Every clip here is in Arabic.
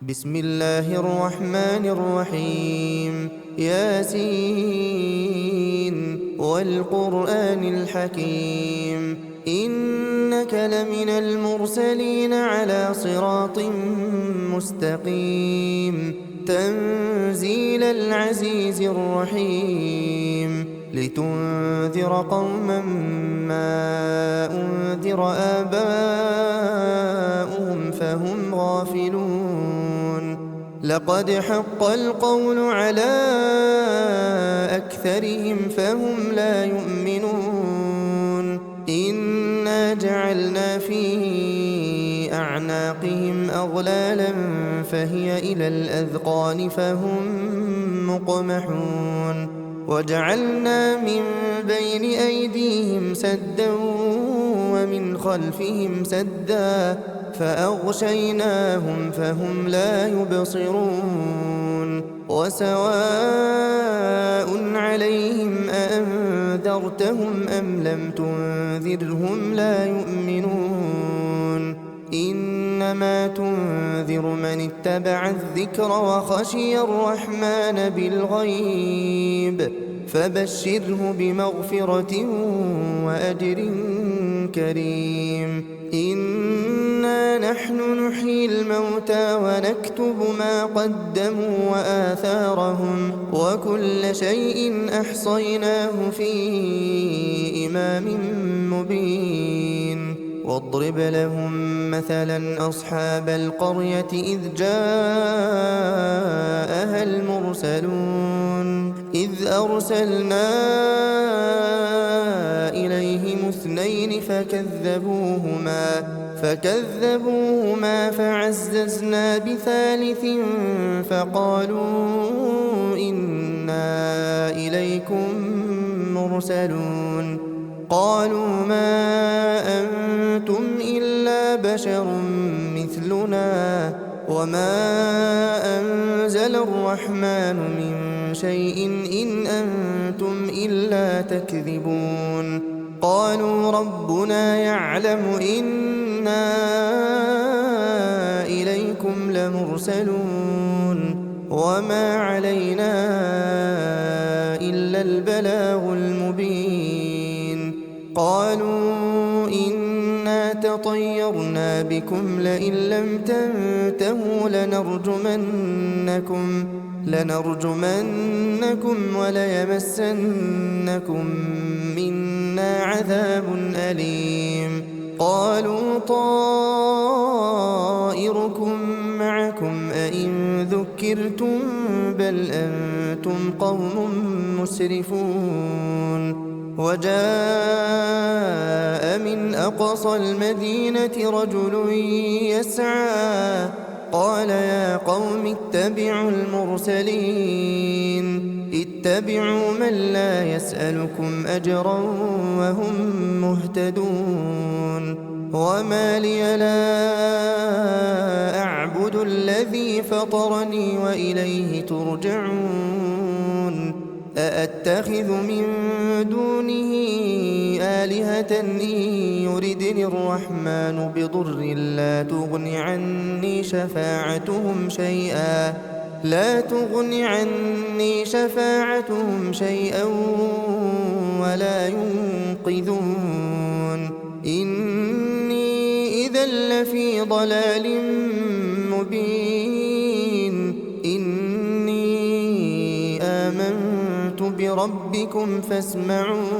بسم الله الرحمن الرحيم ياسين والقرآن الحكيم إنك لمن المرسلين على صراط مستقيم تنزيل العزيز الرحيم لتنذر قوما ما أنذر آباؤهم فهم غافلون لقد حق القول على أكثرهم فهم لا يؤمنون إنا جعلنا في أعناقهم أغلالا فهي إلى الأذقان فهم مقمحون وجعلنا من بين أيديهم سدا ومن خلفهم سدا فأغشيناهم فهم لا يبصرون وسواء عليهم أأنذرتهم أم لم تنذرهم لا يؤمنون إنما تنذر من اتبع الذكر وخشي الرحمن بالغيب فبشره بمغفرة وأجر كريم إنا نحن نحيي الموتى ونكتب ما قدموا وآثارهم وكل شيء أحصيناه في إمام مبين واضرب لهم مثلا أصحاب القرية إذ جاءها المرسلون إذ أرسلنا إليهم اثنين فكذبوهما فعززنا بثالث فقالوا إنا إليكم مرسلون قالوا ما أنتم إلا بشر مثلنا وما أنزل الرحمن من شيء إن أنتم إلا تكذبون قالوا ربنا يعلم إنا إليكم لمرسلون وما علينا إلا البلاغ المبين قالوا إنا تطيرنا بكم لئن لم تنتهوا لنرجمنكم وليمسنكم منا عذاب أليم قالوا طائركم معكم أئن ذكرتم بل أنتم قوم مسرفون وجاء من أقصى المدينة رجل يسعى قال يا قوم اتبعوا اتبعوا من لا يسألكم أجرا وهم مهتدون وما لي لا أعبد الذي فطرني وإليه ترجعون أأتخذ من دونه آلهة إن يردني الرحمن بضر لا تغن عني شفاعتهم شيئا ولا ينقذون إني إذا لفي ضلال مبين إني آمنت بربكم فاسمعون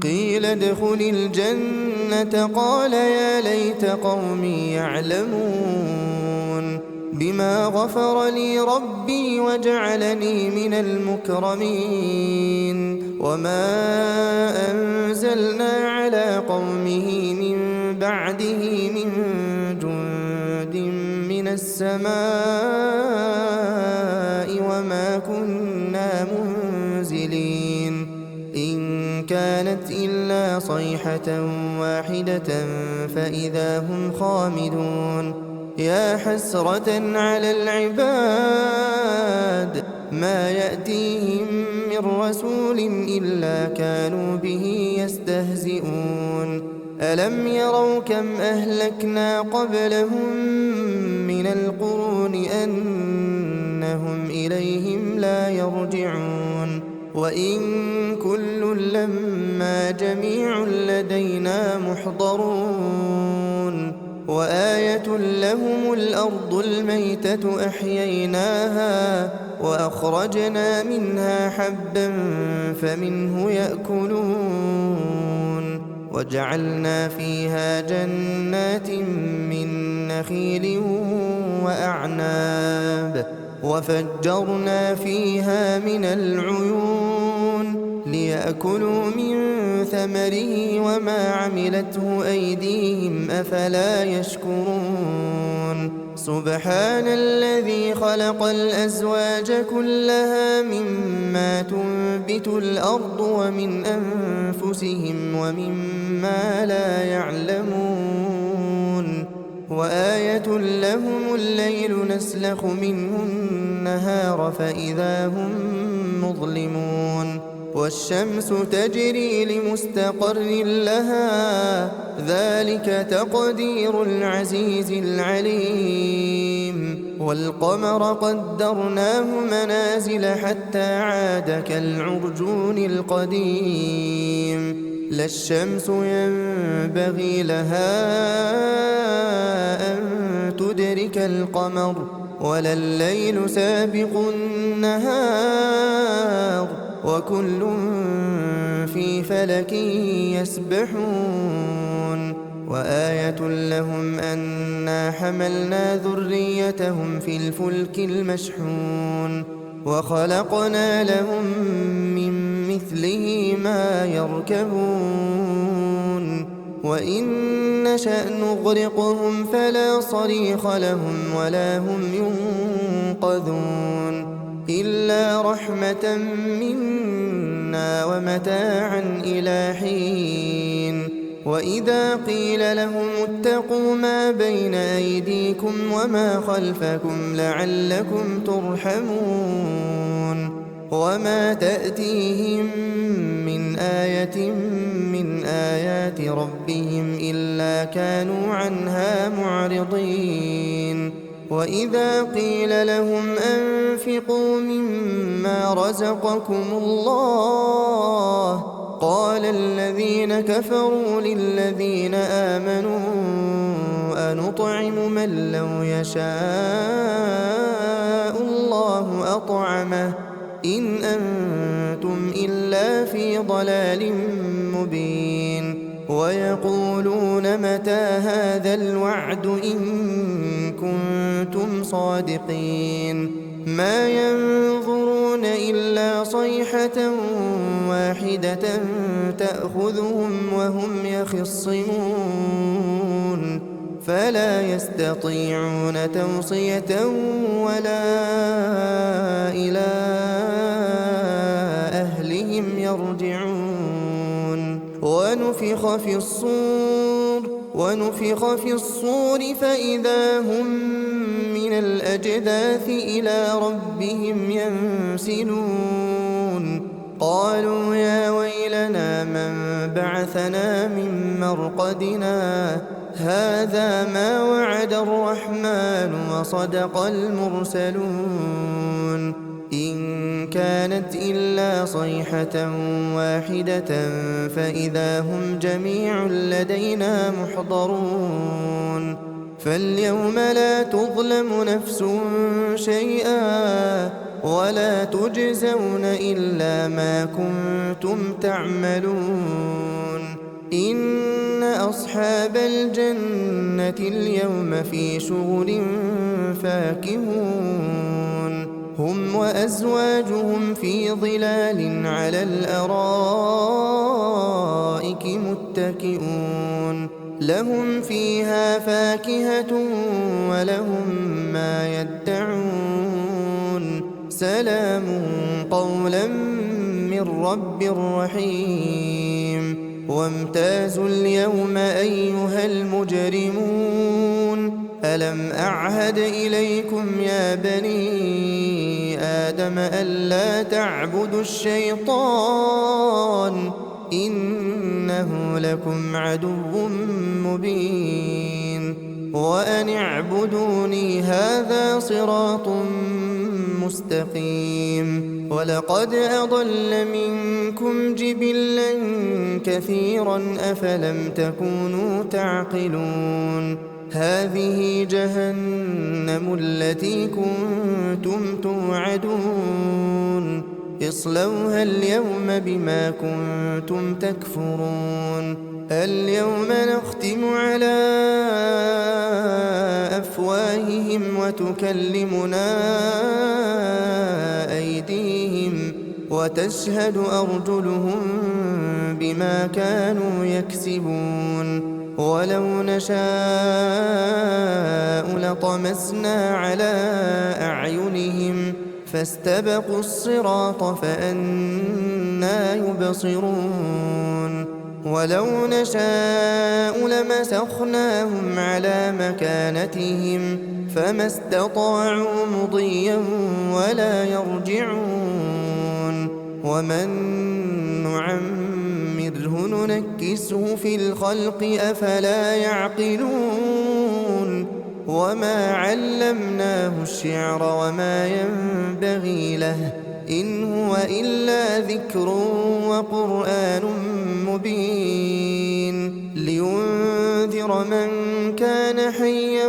قيل ادخل الجنة قال يا ليت قومي يعلمون بما غفر لي ربي وجعلني من المكرمين وما أنزلنا على قومه من بعده من جند من السماء وما كنا منزلين إن كانت إلا صيحة واحدة فإذا هم خامدون يا حسرة على العباد ما يأتيهم من رسول إلا كانوا به يستهزئون ألم يروا كم أهلكنا قبلهم من القرون وإن كل لما جميع لدينا محضرون وآية لهم الأرض الميتة أحييناها وأخرجنا منها حبا فمنه يأكلون وجعلنا فيها جنات من نخيل وأعناب وفجرنا فيها من العيون ليأكلوا من ثمره وما عملته أيديهم أفلا يشكرون سبحان الذي خلق الأزواج كلها مما تنبت الأرض ومن أنفسهم ومما لا يعلمون وآية لهم الليل نسلخ منه النهار فإذا هم مظلمون والشمس تجري لمستقر لها ذلك تقدير العزيز العليم والقمر قدرناه منازل حتى عاد كالعرجون القديم لا الشمس ينبغي لها أن تدرك القمر ولا الليل سابق النهار وكل في فلك يسبحون وآية لهم أنا حملنا ذريتهم في الفلك المشحون وخلقنا لهم من مثله ما يركبون وإن نشأ نغرقهم فلا صريخ لهم ولا هم ينقذون إلا رحمة منا ومتاعا إلى حين وإذا قيل لهم اتقوا ما بين أيديكم وما خلفكم لعلكم ترحمون وما تأتيهم من آية من آيات ربهم إلا كانوا عنها معرضين وإذا قيل لهم أنفقوا مما رزقكم الله قال الذين كفروا للذين آمنوا أنطعم من لو يشاء الله أطعمه إن أنتم إلا في ضلال مبين ويقولون متى هذا الوعد إن كنتم صادقين ما ينظرون إلا صيحة واحدة تأخذهم وهم يخصمون فلا يستطيعون توصية ولا إلى أهلهم يرجعون ونفخ في الصور فإذا هم من الأجداث إلى ربهم ينسلون قالوا يا ويلنا من بعثنا من مرقدنا هذا ما وعد الرحمن وصدق المرسلون إن كانت إلا صيحة واحدة فإذا هم جميع لدينا محضرون فاليوم لا تظلم نفس شيئا ولا تجزون إلا ما كنتم تعملون إن أصحاب الجنة اليوم في شغل فاكهون هم وأزواجهم في ظلال على الأرائك متكئون لهم فيها فاكهة ولهم ما يدعون سلام قولا من رب رحيم وامتازوا اليوم أيها المجرمون ألم أعهد إليكم يا بني آدم ألا تعبدوا الشيطان إنه لكم عدو مبين وأن اعبدوني هذا صراط مستقيم ولقد أضل منكم جبلا كثيرا أفلم تكونوا تعقلون هذه جهنم التي كنتم توعدون اصلوها اليوم بما كنتم تكفرون اليوم نختم على أفواههم وتكلمنا أيديهم وتشهد أرجلهم بما كانوا يكسبون ولو نشاء لطمسنا على أعينهم فاستبقوا الصراط فأنى يبصرون ولو نشاء لمسخناهم على مكانتهم فما استطاعوا مضيا ولا يرجعون ومن نعمره ننكسه في الخلق أفلا يعقلون وما علمناه الشعر وما ينبغي له إن هو إلا ذكر وقرآن مبين لينذر من كان حيا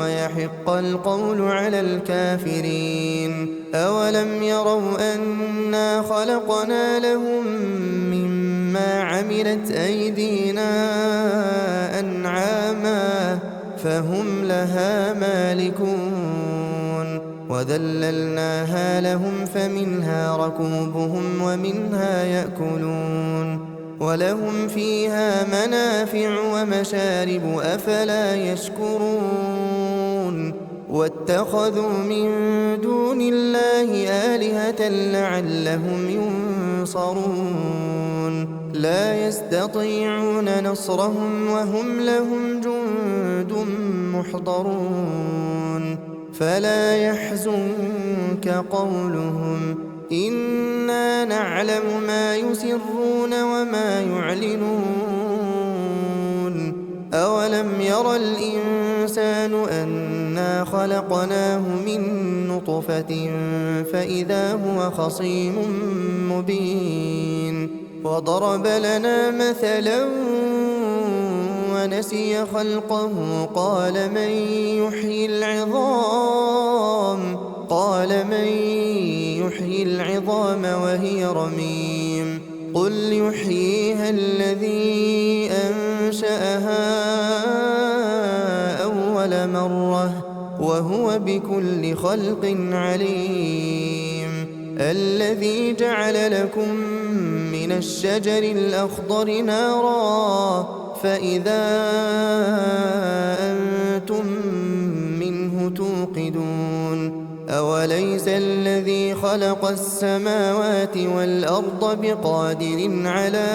ويحق القول على الكافرين أولم يروا أنا خلقنا لهم مما عملت أيدينا أنعاما فهم لها مالكون وذللناها لهم فمنها ركوبهم ومنها يأكلون ولهم فيها منافع ومشارب أفلا يشكرون واتخذوا من دون الله آلهة لعلهم ينصرون لا يستطيعون نصرهم وهم لهم جند محضرون فلا يحزنك قولهم إنا نعلم ما يسرون وما يعلنون أولم ير الإنسان أنا خلقناه من نطفة فإذا هو خصيم مبين وضرب لنا مثلا ونسي خلقه قال من يحيي العظام وهي رميم قل يحييها الذي أنشأها أول مرة وهو بكل خلق عليم الذي جعل لكم من الشجر الأخضر نارا فإذا أنتم منه توقدون أوليس الذي خلق السماوات والأرض بقادر على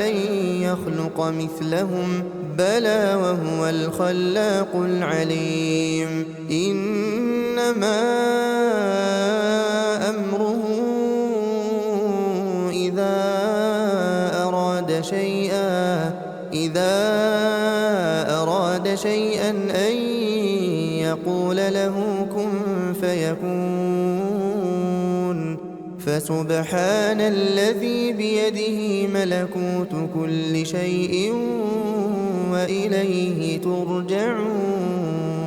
أن يخلق مثلهم بلى وهو الخلاق العليم إنما أمره إذا أراد شيئا أن يقول له كن فيكون فسبحان الذي بيده ملكوت كل شيء وإليه ترجعون